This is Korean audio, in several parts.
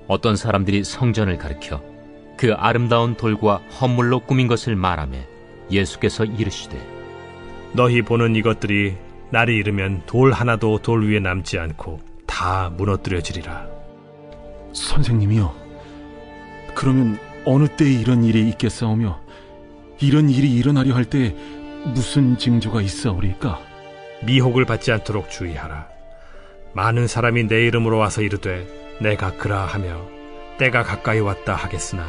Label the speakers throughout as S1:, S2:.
S1: 어떤 사람들이 성전을 가리켜 그 아름다운 돌과 헌물로 꾸민 것을 말하며 예수께서 이르시되
S2: 너희 보는 이것들이 날이 이르면 돌 하나도 돌 위에 남지 않고 다 무너뜨려지리라.
S3: 선생님이요, 그러면 어느 때에 이런 일이 있겠사오며 이런 일이 일어나려 할 때 무슨 징조가 있사오리까?
S2: 미혹을 받지 않도록 주의하라. 많은 사람이 내 이름으로 와서 이르되 내가 그라하며 때가 가까이 왔다 하겠으나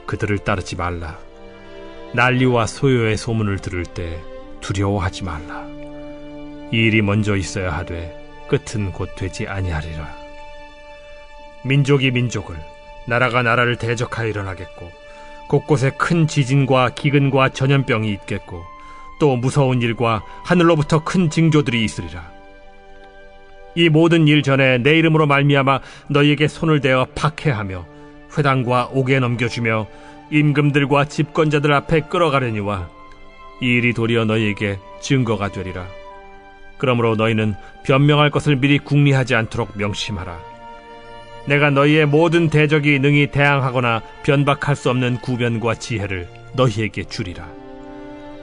S2: 그들을 따르지 말라. 난리와 소요의 소문을 들을 때 두려워하지 말라. 이 일이 먼저 있어야 하되 끝은 곧 되지 아니하리라. 민족이 민족을, 나라가 나라를 대적하여 일어나겠고 곳곳에 큰 지진과 기근과 전염병이 있겠고 또 무서운 일과 하늘로부터 큰 징조들이 있으리라. 이 모든 일 전에 내 이름으로 말미암아 너희에게 손을 대어 박해하며 회당과 옥에 넘겨주며 임금들과 집권자들 앞에 끌어가려니와 이 일이 도리어 너희에게 증거가 되리라. 그러므로 너희는 변명할 것을 미리 궁리하지 않도록 명심하라. 내가 너희의 모든 대적이 능히 대항하거나 변박할 수 없는 구변과 지혜를 너희에게 주리라.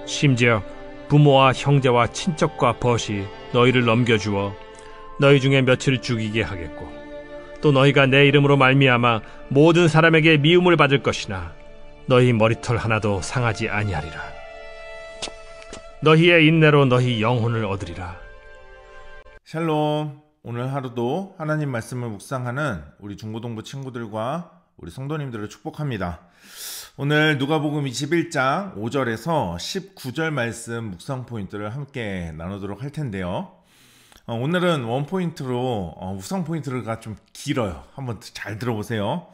S2: 심지어 부모와 형제와 친척과 벗이 너희를 넘겨주어 너희 중에 며칠을 죽이게 하겠고 또 너희가 내 이름으로 말미암아 모든 사람에게 미움을 받을 것이나 너희 머리털 하나도 상하지 아니하리라. 너희의 인내로 너희 영혼을 얻으리라.
S4: 샬롬. 오늘 하루도 하나님 말씀을 묵상하는 우리 중고등부 친구들과 우리 성도님들을 축복합니다. 오늘 누가복음 21장 5절에서 19절 말씀 묵상 포인트를 함께 나누도록 할 텐데요. 오늘은 원포인트로 묵상 포인트가 좀 길어요. 한번 잘 들어보세요.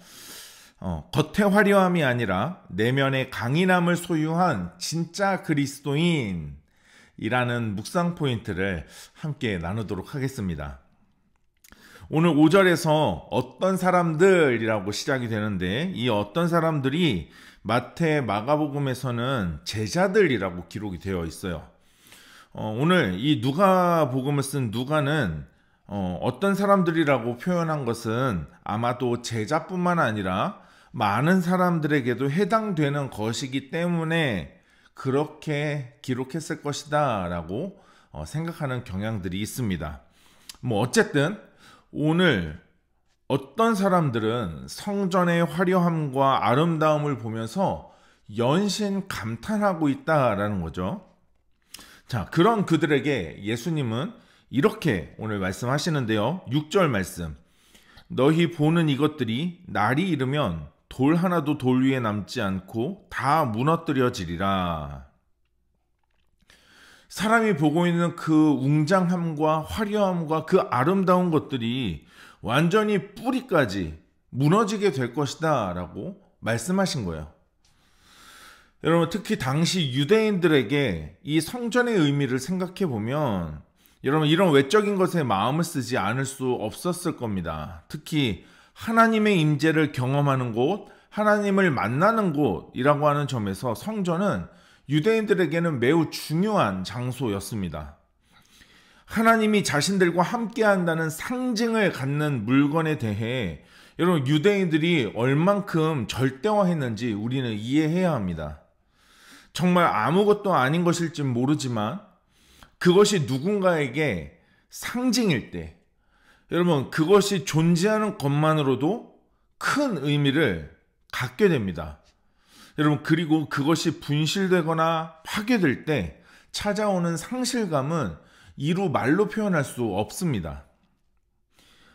S4: 겉의 화려함이 아니라 내면의 강인함을 소유한 진짜 그리스도인이라는 묵상 포인트를 함께 나누도록 하겠습니다. 오늘 5절에서 어떤 사람들이라고 시작이 되는데 이 어떤 사람들이 마태, 마가복음에서는 제자들이라고 기록이 되어 있어요. 오늘 이 누가복음을 쓴 누가는 어떤 사람들이라고 표현한 것은 아마도 제자뿐만 아니라 많은 사람들에게도 해당되는 것이기 때문에 그렇게 기록했을 것이다 라고 생각하는 경향들이 있습니다. 어쨌든 오늘 어떤 사람들은 성전의 화려함과 아름다움을 보면서 연신 감탄하고 있다라는 거죠. 자, 그런 그들에게 예수님은 이렇게 오늘 말씀하시는데요. 6절 말씀. 너희 보는 이것들이 날이 이르면 돌 하나도 돌 위에 남지 않고 다 무너뜨려지리라. 사람이 보고 있는 그 웅장함과 화려함과 그 아름다운 것들이 완전히 뿌리까지 무너지게 될 것이다 라고 말씀하신 거예요. 여러분, 특히 당시 유대인들에게 이 성전의 의미를 생각해 보면 여러분 이런 외적인 것에 마음을 쓰지 않을 수 없었을 겁니다. 특히 하나님의 임재를 경험하는 곳, 하나님을 만나는 곳이라고 하는 점에서 성전은 유대인들에게는 매우 중요한 장소였습니다. 하나님이 자신들과 함께 한다는 상징을 갖는 물건에 대해 여러분 유대인들이 얼만큼 절대화했는지 우리는 이해해야 합니다. 정말 아무것도 아닌 것일지 모르지만 그것이 누군가에게 상징일 때 여러분 그것이 존재하는 것만으로도 큰 의미를 갖게 됩니다. 여러분 그리고 그것이 분실되거나 파괴될 때 찾아오는 상실감은 이루 말로 표현할 수 없습니다.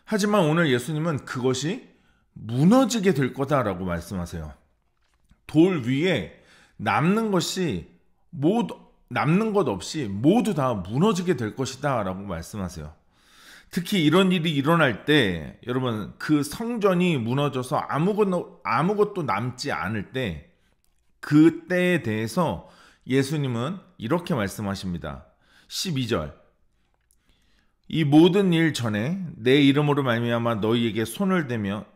S4: 하지만 오늘 예수님은 그것이 무너지게 될 거다라고 말씀하세요. 돌 위에 남는 것 없이 모두 다 무너지게 될 것이다 라고 말씀하세요. 특히 이런 일이 일어날 때 여러분 그 성전이 무너져서 아무것도 남지 않을 때 그때에 대해서 예수님은 이렇게 말씀하십니다. 12절. 이 모든 일 전에 내 이름으로 말미암아 너희에게 손을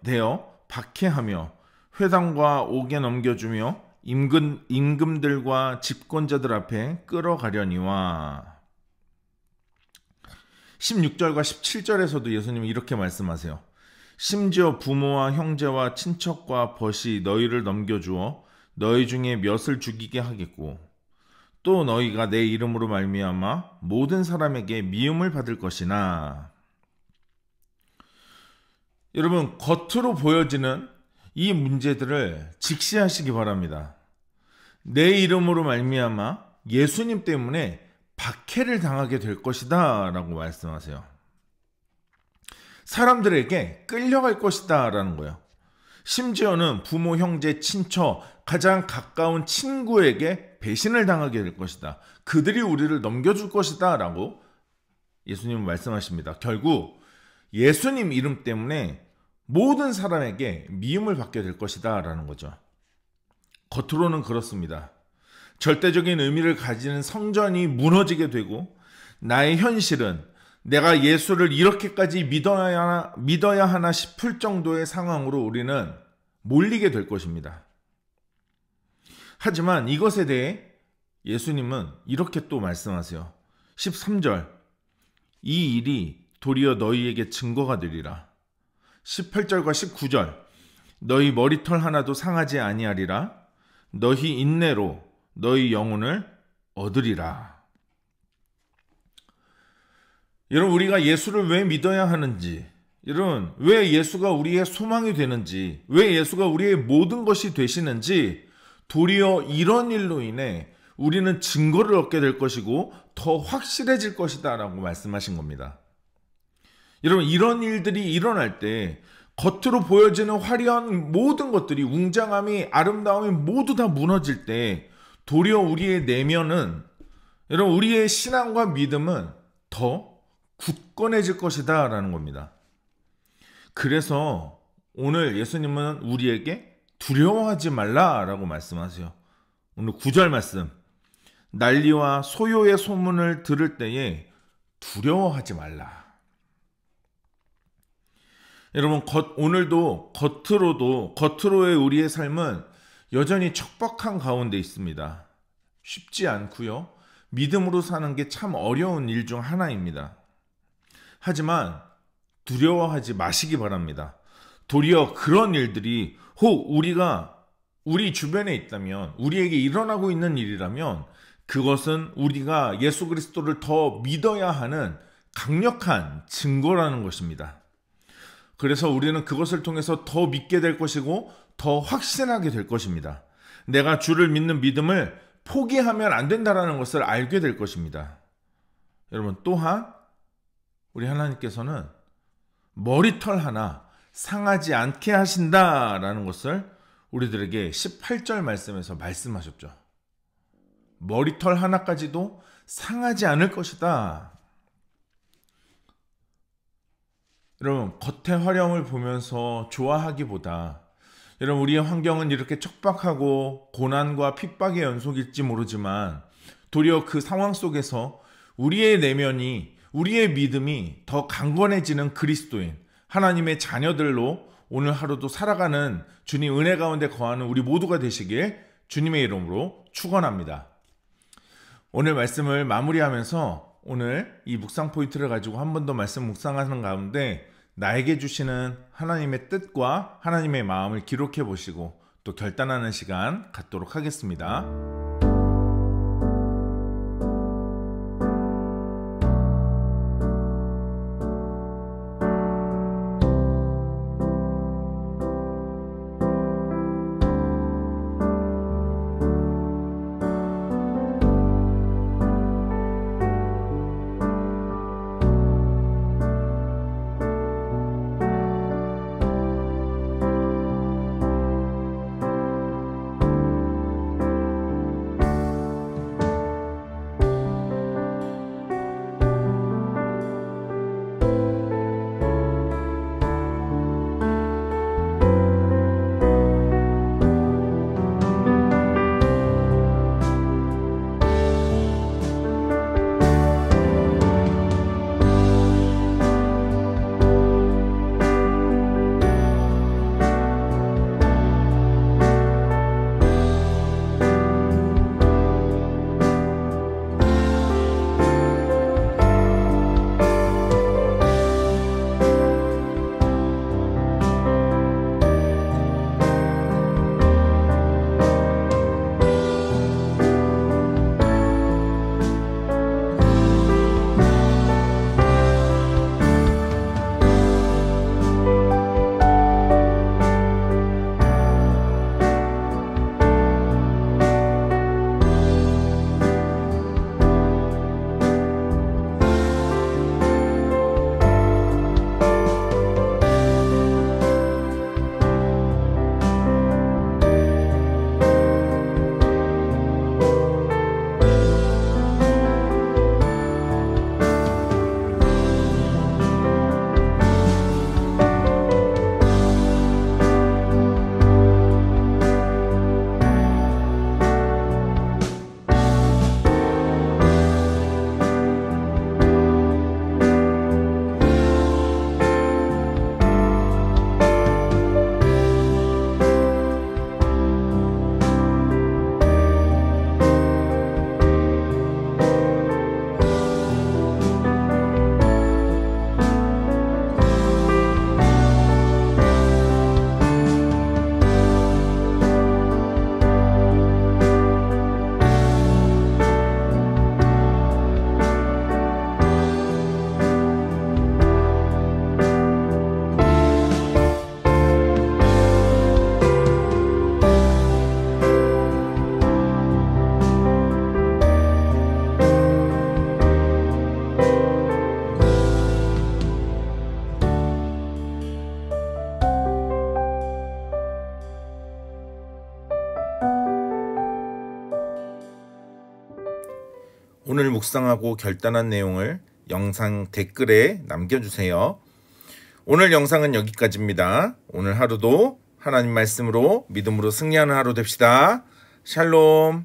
S4: 대어 박해하며 회당과 옥에 넘겨주며 임금들과 집권자들 앞에 끌어가려니와. 16절과 17절에서도 예수님은 이렇게 말씀하세요. 심지어 부모와 형제와 친척과 벗이 너희를 넘겨주어 너희 중에 몇을 죽이게 하겠고 또 너희가 내 이름으로 말미암아 모든 사람에게 미움을 받을 것이나. 여러분, 겉으로 보여지는 이 문제들을 직시하시기 바랍니다. 내 이름으로 말미암아 예수님 때문에 박해를 당하게 될 것이다 라고 말씀하세요. 사람들에게 끌려갈 것이다 라는 거예요. 심지어는 부모, 형제, 친척, 가장 가까운 친구에게 배신을 당하게 될 것이다. 그들이 우리를 넘겨줄 것이다 라고 예수님은 말씀하십니다. 결국 예수님 이름 때문에 모든 사람에게 미움을 받게 될 것이다 라는 거죠. 겉으로는 그렇습니다. 절대적인 의미를 가지는 성전이 무너지게 되고 나의 현실은 내가 예수를 이렇게까지 믿어야 하나 싶을 정도의 상황으로 우리는 몰리게 될 것입니다. 하지만 이것에 대해 예수님은 이렇게 또 말씀하세요. 13절, 이 일이 도리어 너희에게 증거가 되리라. 18절과 19절, 너희 머리털 하나도 상하지 아니하리라. 너희 인내로 너희 영혼을 얻으리라. 여러분, 우리가 예수를 왜 믿어야 하는지, 여러분, 왜 예수가 우리의 소망이 되는지, 왜 예수가 우리의 모든 것이 되시는지, 도리어 이런 일로 인해 우리는 증거를 얻게 될 것이고 더 확실해질 것이다 라고 말씀하신 겁니다. 여러분, 이런 일들이 일어날 때 겉으로 보여지는 화려한 모든 것들이, 웅장함이, 아름다움이 모두 다 무너질 때 도리어 우리의 내면은, 여러분, 우리의 신앙과 믿음은 더 굳건해질 것이다 라는 겁니다. 그래서 오늘 예수님은 우리에게 두려워하지 말라라고 말씀하세요. 오늘 9절 말씀, 난리와 소요의 소문을 들을 때에 두려워하지 말라. 여러분, 오늘도 겉으로의 우리의 삶은 여전히 척박한 가운데 있습니다. 쉽지 않고요. 믿음으로 사는 게 참 어려운 일 중 하나입니다. 하지만 두려워하지 마시기 바랍니다. 도리어 그런 일들이 혹 우리 주변에 있다면, 우리에게 일어나고 있는 일이라면 그것은 우리가 예수 그리스도를 더 믿어야 하는 강력한 증거라는 것입니다. 그래서 우리는 그것을 통해서 더 믿게 될 것이고 더 확신하게 될 것입니다. 내가 주를 믿는 믿음을 포기하면 안 된다는 것을 알게 될 것입니다. 여러분, 또한 우리 하나님께서는 머리털 하나 상하지 않게 하신다라는 것을 우리들에게 18절 말씀에서 말씀하셨죠. 머리털 하나까지도 상하지 않을 것이다. 여러분, 겉의 화려함을 보면서 좋아하기보다, 여러분, 우리의 환경은 이렇게 척박하고 고난과 핍박의 연속일지 모르지만 도리어 그 상황 속에서 우리의 내면이, 우리의 믿음이 더 강건해지는 그리스도인, 하나님의 자녀들로 오늘 하루도 살아가는 주님 은혜 가운데 거하는 우리 모두가 되시길 주님의 이름으로 축원합니다. 오늘 말씀을 마무리하면서 오늘 이 묵상 포인트를 가지고 한 번 더 말씀 묵상하는 가운데 나에게 주시는 하나님의 뜻과 하나님의 마음을 기록해 보시고 또 결단하는 시간 갖도록 하겠습니다. 오늘 묵상하고 결단한 내용을 영상 댓글에 남겨주세요. 오늘 영상은 여기까지입니다. 오늘 하루도 하나님 말씀으로 믿음으로 승리하는 하루 됩시다. 샬롬.